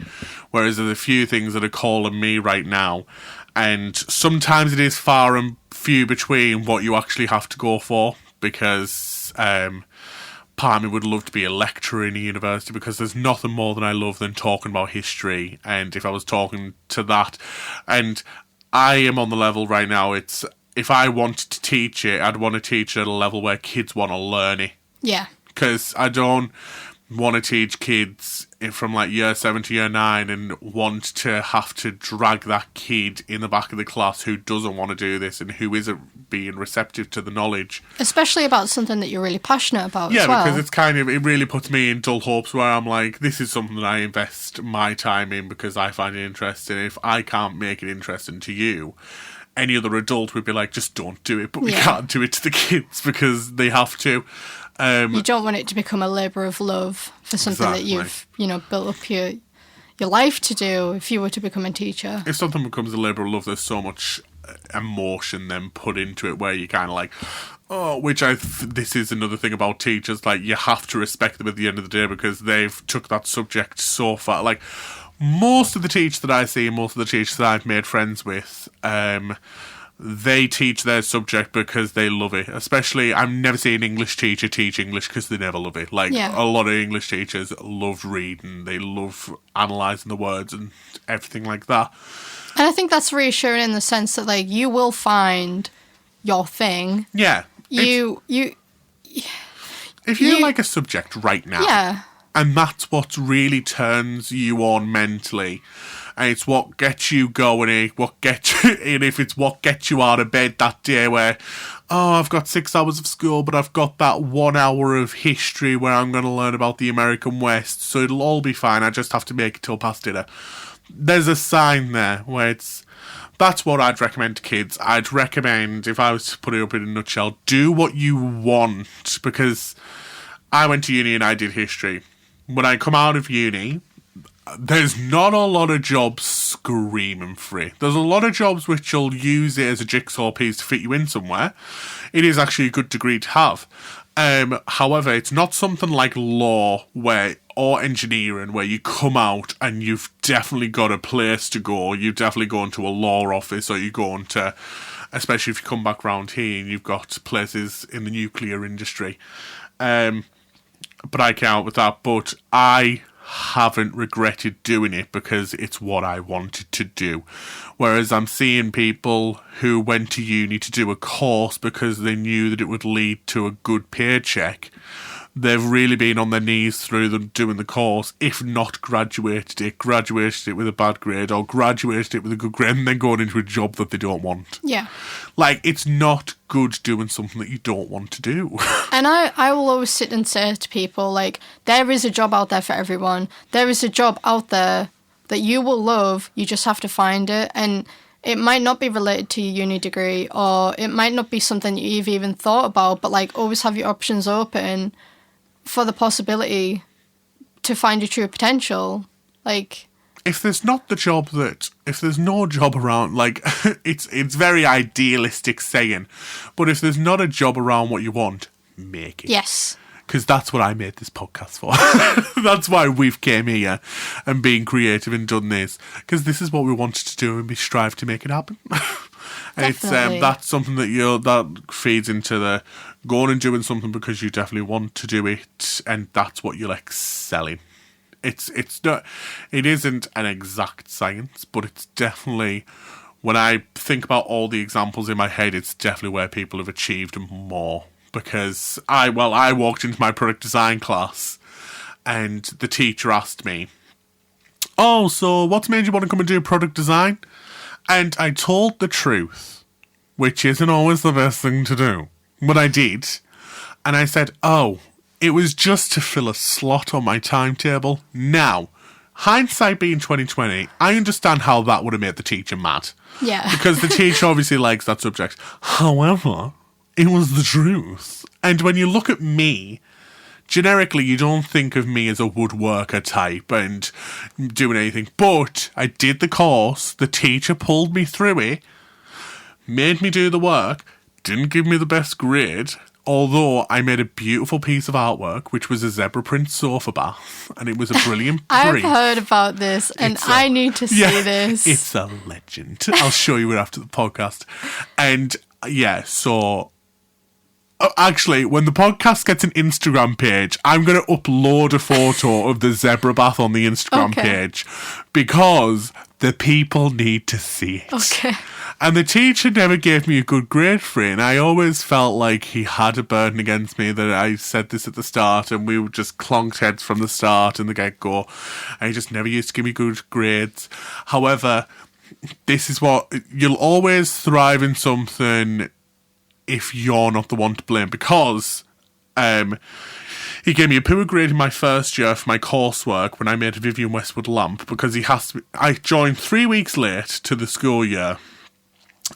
Whereas there's a few things that are calling me right now, and sometimes it is far and few between what you actually have to go for because part of me would love to be a lecturer in a university because there's nothing more than I love than talking about history. And if I was talking to that, and I am on the level right now, it's if I wanted to teach it, I'd want to teach it at a level where kids want to learn it. Yeah. Because I don't want to teach kids from like year 7 to year 9 and want to have to drag that kid in the back of the class who doesn't want to do this and who isn't being receptive to the knowledge. Especially about something that you're really passionate about as well. Yeah, because it's kind of, it really puts me in dull hopes where I'm like, this is something that I invest my time in because I find it interesting. If I can't make it interesting to you, any other adult would be like, just don't do it. But we can't do it to the kids because they have to. You don't want it to become a labour of love for something that you've, built up your life to do if you were to become a teacher. If something becomes a labour of love, there's so much emotion then put into it where you kind of like, this is another thing about teachers, like you have to respect them at the end of the day because they've took that subject so far. Like most of the teachers that I see, most of the teachers that I've made friends with, they teach their subject because they love it. Especially, I've never seen an English teacher teach English because they never love it. Like, a lot of English teachers love reading. They love analysing the words and everything like that. And I think that's reassuring in the sense that, like, you will find your thing. Yeah. If you like a subject right now. Yeah. And that's what really turns you on mentally. And it's what gets you going, and if it's what gets you out of bed that day where, I've got 6 hours of school, but I've got that 1 hour of history where I'm going to learn about the American West, so it'll all be fine, I just have to make it till past dinner. There's a sign there where that's what I'd recommend to kids. I'd recommend, if I was to put it up in a nutshell, do what you want, because I went to uni and I did history. When I come out of uni, there's not a lot of jobs screaming free. There's a lot of jobs which you'll use it as a jigsaw piece to fit you in somewhere. It is actually a good degree to have. However, it's not something like law or engineering where you come out and you've definitely got a place to go. You definitely go into a law office, or you go into, especially if you come back round here and you've got places in the nuclear industry. But I can't with that. But I haven't regretted doing it because it's what I wanted to do. Whereas I'm seeing people who went to uni to do a course because they knew that it would lead to a good paycheck. They've really been on their knees through them doing the course, if not graduated it with a bad grade, or graduated it with a good grade, and then going into a job that they don't want. Yeah. Like, it's not good doing something that you don't want to do. And I will always sit and say to people, like, there is a job out there for everyone. There is a job out there that you will love. You just have to find it. And it might not be related to your uni degree, or it might not be something you've even thought about, but, like, always have your options open for the possibility to find your true potential. Like, if there's no job around, like, it's very idealistic saying, but if there's not a job around what you want, make it. Yes. Because that's what I made this podcast for. That's why we've came here and been creative and done this. Because this is what we wanted to do, and we strive to make it happen. And it's that's something that feeds into the going and doing something because you definitely want to do it, and that's what you'll excel in. It isn't an exact science, but it's definitely, when I think about all the examples in my head, it's definitely where people have achieved more. Because I walked into my product design class and the teacher asked me, "Oh, so what's made you want to come and do product design?" And I told the truth, which isn't always the best thing to do, but I did. And I said, "Oh, it was just to fill a slot on my timetable." Now, hindsight being 2020, I understand how that would have made the teacher mad. Yeah. Because the teacher obviously likes that subject. However, it was the truth. And when you look at me, generically, you don't think of me as a woodworker type and doing anything. But I did the course, the teacher pulled me through it, made me do the work, didn't give me the best grade, although I made a beautiful piece of artwork, which was a zebra print sofa bath, and it was a brilliant I've brief. heard about this, and I need to see this. It's a legend. I'll show you it after the podcast. And yeah, so... Actually, when the podcast gets an Instagram page, I'm going to upload a photo of the zebra bath on the Instagram page, because the people need to see it. Okay. And the teacher never gave me a good grade for it, and I always felt like he had a burden against me, that I said this at the start, and we were just clonked heads from the start and the get-go, and he just never used to give me good grades. However, this is what... You'll always thrive in something if you're not the one to blame, because he gave me a poor grade in my first year for my coursework when I made a Vivian Westwood lamp, because I joined 3 weeks late to the school year,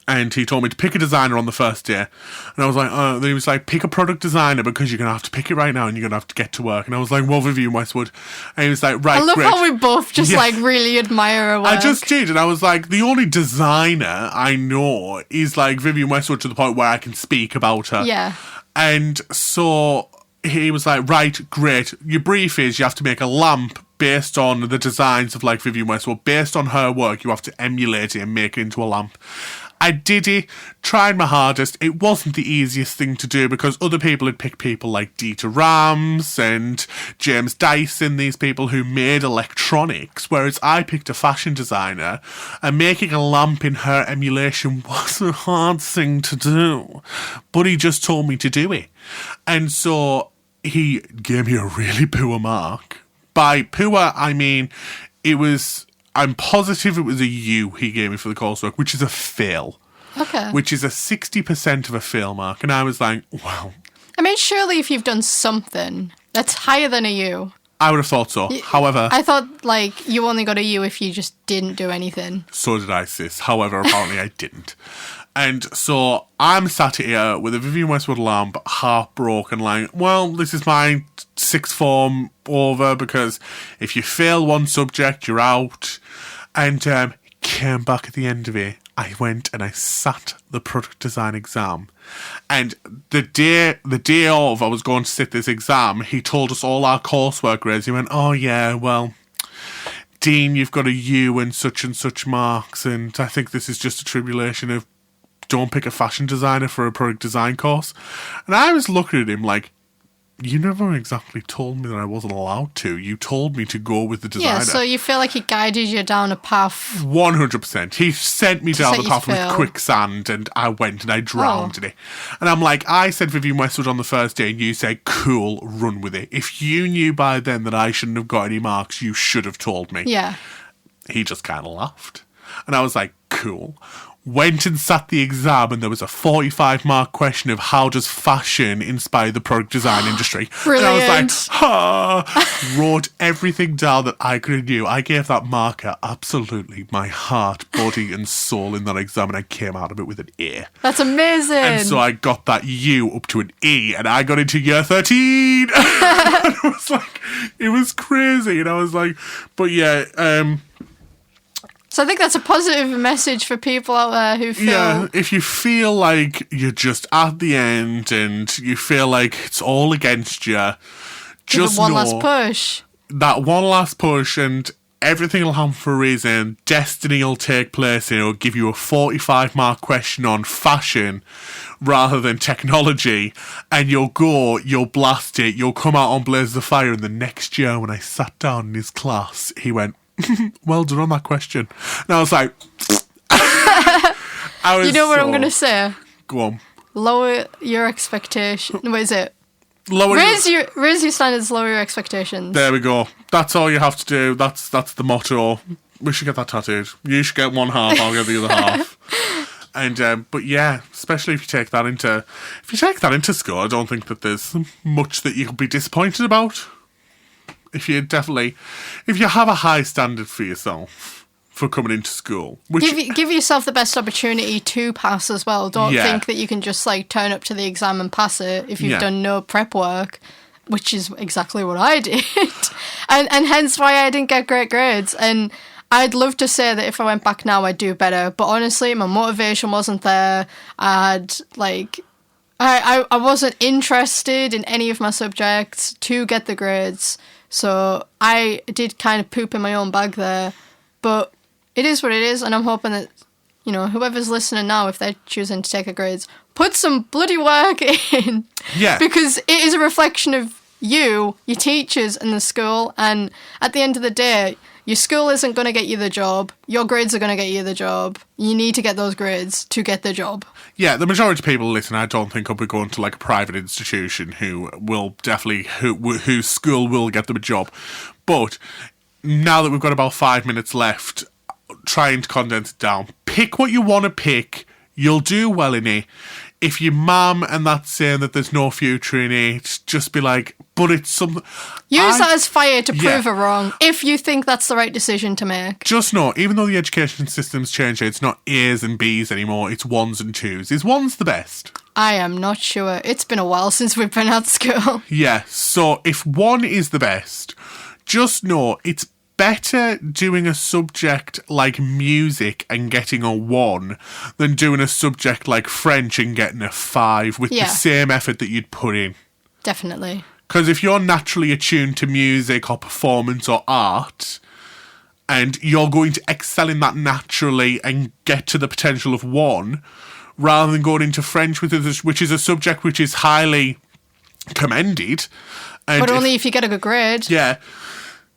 and he told me to pick a designer on the first day, and I was like, then he was like, pick a product designer because you're going to have to pick it right now and you're going to have to get to work. And I was like, well, Vivian Westwood. And he was like, right, I love great. how we both just really admire her work. I just did, and I was like, the only designer I know is like Vivian Westwood, to the point where I can speak about her. Yeah. And so he was like, right, great. Your brief is you have to make a lamp based on the designs of like Vivian Westwood. Based on her work, you have to emulate it and make it into a lamp. I did it, tried my hardest. It wasn't the easiest thing to do because other people had picked people like Dieter Rams and James Dyson, these people who made electronics, whereas I picked a fashion designer, and making a lamp in her emulation was a hard thing to do. But he just told me to do it. And so he gave me a really poor mark. By poor, I mean it was... I'm positive it was a U he gave me for the coursework, which is a fail. Okay. Which is a 60% of a fail mark. And I was like, wow. I mean, surely if you've done something that's higher than a U. I would have thought so. However, I thought, like, you only got a U if you just didn't do anything. so did I, sis. However, apparently I didn't. And so I'm sat here with a Vivian Westwood lamp, heartbroken, like, well, this is my sixth form over, because if you fail one subject, you're out. And came back at the end of it. I went and I sat the product design exam. And the day of I was going to sit this exam, he told us all our coursework grades. He went, oh yeah, well, Dean, you've got a U and such marks, and I think this is just a tribulation of don't pick a fashion designer for a product design course. And I was looking at him like, you never exactly told me that I wasn't allowed to. You told me to go with the designer. Yeah, so you feel like he guided you down a path. 100%. He sent me down the path with quicksand, and I went and I drowned in it. And I'm like, I said Vivian Westwood on the first day, and you said, cool, run with it. If you knew by then that I shouldn't have got any marks, you should have told me. Yeah. He just kind of laughed. And I was like, cool. Went and sat the exam, and there was a 45-mark question of how does fashion inspire the product design industry. Brilliant. And I was like, wrote everything down that I could have knew. I gave that marker absolutely my heart, body, and soul in that exam, and I came out of it with an A. That's amazing. And so I got that U up to an E, and I got into year 13. And it was like, it was crazy. And I was like, but yeah, so I think that's a positive message for people out there who feel... Yeah, if you feel like you're just at the end and you feel like it's all against you, just one know last push. that one last push, and everything will happen for a reason. Destiny will take place, and it'll give you a 45-mark question on fashion rather than technology, and you'll blast it, you'll come out on Blazes of Fire. And the next year when I sat down in his class, he went, well done on that question. And I was like, you know what I'm going to say? Go on. Lower your expectation. What is it? Raise your standards, lower your expectations. There we go. That's all you have to do. That's the motto. We should get that tattooed. You should get one half, I'll get the other half. And but yeah, especially if you take that into school, I don't think that there's much that you'll be disappointed about. If you have a high standard for yourself for coming into school, give yourself the best opportunity to pass as well. Don't think that you can just like turn up to the exam and pass it if you've done no prep work, which is exactly what I did, and hence why I didn't get great grades. And I'd love to say that if I went back now, I'd do better, but honestly, my motivation wasn't there. I wasn't interested in any of my subjects to get the grades. So I did kind of poop in my own bag there, but it is what it is, and I'm hoping that, you know, whoever's listening now, if they're choosing to take a grades, put some bloody work in. Yeah. Because it is a reflection of you, your teachers, and the school, and at the end of the day, your school isn't going to get you the job. Your grades are going to get you the job. You need to get those grades to get the job. Yeah, the majority of people listening, I don't think, will be going to like a private institution whose school will get them a job. But now that we've got about 5 minutes left, trying to condense it down, pick what you want to pick. You'll do well in it. If your mum and that's saying that there's no future in it, just be like, but it's something... Use that as fire to prove her wrong, if you think that's the right decision to make. Just know, even though the education system's changed, it's not A's and B's anymore, it's ones and twos. Is one's the best? I am not sure. It's been a while since we've been at school. Yeah, so if one is the best, just know it's better doing a subject like music and getting a 1 than doing a subject like French and getting a 5 with the same effort that you'd put in. Definitely. Because if you're naturally attuned to music or performance or art, and you're going to excel in that naturally and get to the potential of 1, rather than going into French, which is a subject which is highly commended. And but only if you get a good grade. Yeah.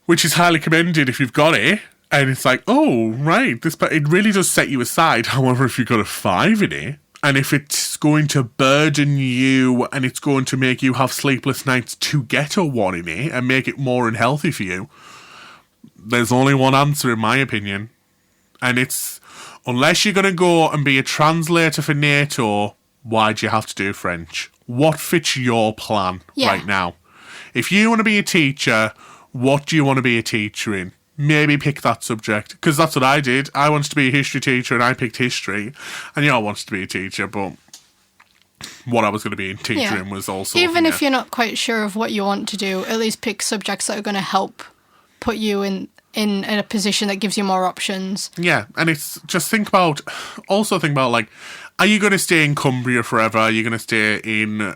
Which is highly commended if you've got it. And it's like, oh, right, it really does set you aside. However, if you've got a 5 in it, and if it's going to burden you and it's going to make you have sleepless nights to get a 1 in it and make it more unhealthy for you, there's only one answer, in my opinion. And it's, unless you're going to go and be a translator for NATO, why do you have to do French? What fits your plan right now? If you want to be a teacher, what do you want to be a teacher in? Maybe pick that subject, because that's what I did. I wanted to be a history teacher, and I picked history. And I wanted to be a teacher, but what I was going to be a teacher in was also... Even if you're not quite sure of what you want to do, at least pick subjects that are going to help put you in a position that gives you more options. Yeah, and it's just think about, like, are you going to stay in Cumbria forever? Are you going to stay in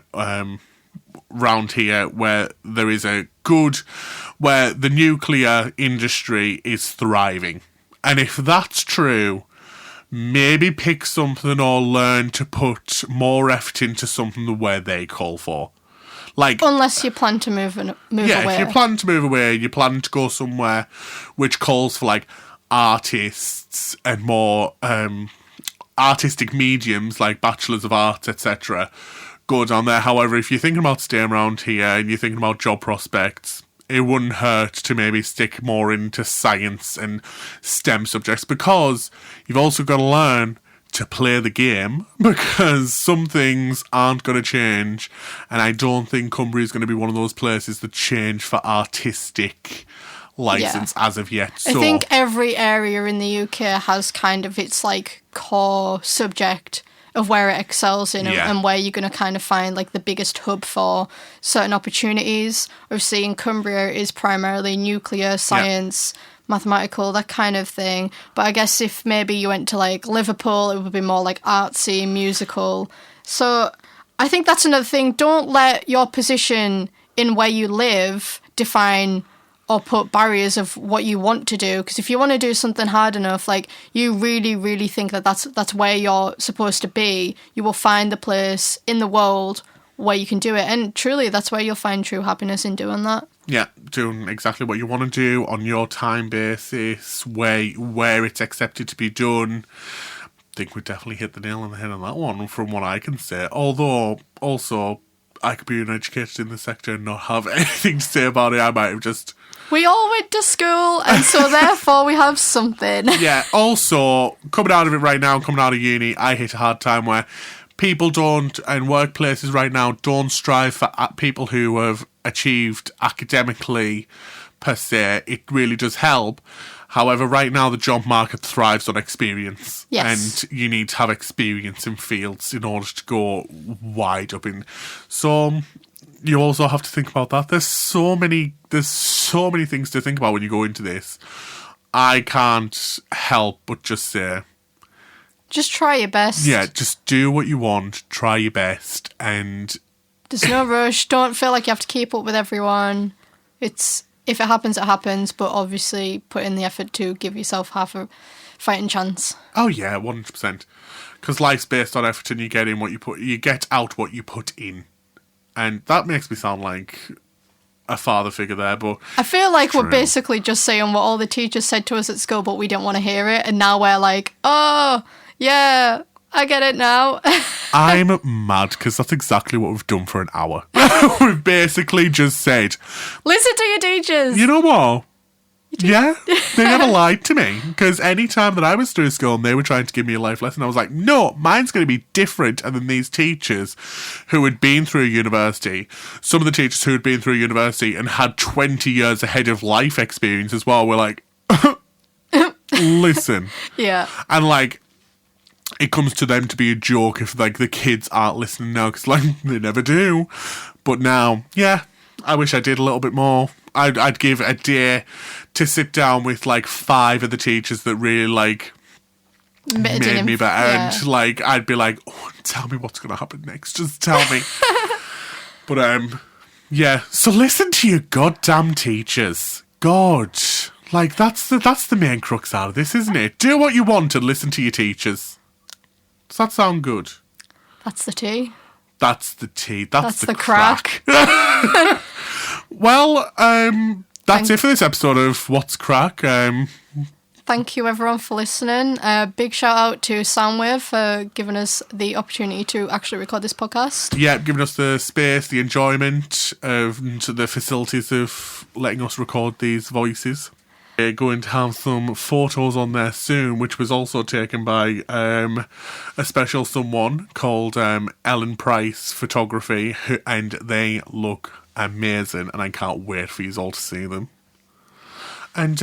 round here where there is where the nuclear industry is thriving? And if that's true, maybe pick something or learn to put more effort into something where they call for. Like, unless you plan to move away. Yeah, if you plan to move away, you plan to go somewhere which calls for, like, artists and more artistic mediums, like Bachelors of Arts, etc., go down there. However, if you're thinking about staying around here and you're thinking about job prospects, it wouldn't hurt to maybe stick more into science and STEM subjects, because you've also got to learn to play the game, because some things aren't going to change, and I don't think Cumbria is going to be one of those places that change for artistic license as of yet. So, I think every area in the UK has kind of its like core subject of where it excels in, and where you're going to kind of find like the biggest hub for certain opportunities. Obviously in Cumbria is primarily nuclear science, mathematical, that kind of thing. But I guess if maybe you went to like Liverpool, it would be more like artsy, musical. So I think that's another thing. Don't let your position in where you live define or put barriers of what you want to do. Because if you want to do something hard enough, like you really, really think that that's where you're supposed to be, you will find the place in the world where you can do it. And truly, that's where you'll find true happiness in doing that. Yeah, doing exactly what you want to do on your time basis, where it's accepted to be done. I think we definitely hit the nail on the head on that one, from what I can say. Although, also, I could be uneducated in the sector and not have anything to say about it. I might have just... We all went to school, and so therefore we have something. Yeah, also, coming out of it right now, coming out of uni, I hit a hard time where people don't, and workplaces right now, don't strive for people who have achieved academically, per se. It really does help. However, right now the job market thrives on experience. Yes. And you need to have experience in fields in order to go wide up in. So you also have to think about that. There's so many things to think about when you go into this. I can't help but just say, just try your best. Yeah, just do what you want, try your best, and there's no rush. Don't feel like you have to keep up with everyone. If it happens, it happens, but obviously put in the effort to give yourself half a fighting chance. Oh yeah, 100%. Because life's based on effort, and you get out what you put in. And that makes me sound like a father figure there, but I feel like we're basically just saying what all the teachers said to us at school, but we didn't want to hear it, and now we're like, oh, yeah, I get it now. I'm mad, because that's exactly what we've done for an hour. We've basically just said, listen to your teachers. You know what? Yeah, they never lied to me, because any time that I was through school and they were trying to give me a life lesson, I was like, no, mine's going to be different. And then these teachers who had been through university, some of the teachers who had been through university and had 20 years ahead of life experience as well, were like, listen. Yeah. And like, it comes to them to be a joke if like the kids aren't listening now, because like they never do. But now, yeah, I wish I did a little bit more. I'd give a day to sit down with like 5 of the teachers that really like made me better, and like I'd be like, oh, tell me what's going to happen next. Just tell me. But yeah. So listen to your goddamn teachers. God, like that's the main crux out of this, isn't it? Do what you want and listen to your teachers. Does that sound good? That's the tea. That's the tea. That's the crack. Well, that's it for this episode of What's Crack. Thank you, everyone, for listening. Big shout out to Soundwave for giving us the opportunity to actually record this podcast. Yeah, giving us the space, the enjoyment, and the facilities of letting us record these voices. We're going to have some photos on there soon, which was also taken by a special someone called Ellen Price Photography, and they look amazing, and I can't wait for you all to see them. And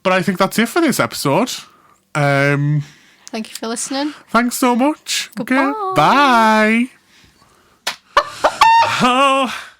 but I think that's it for this episode. Thank you for listening. Thanks so much. Goodbye. Okay, bye. Oh.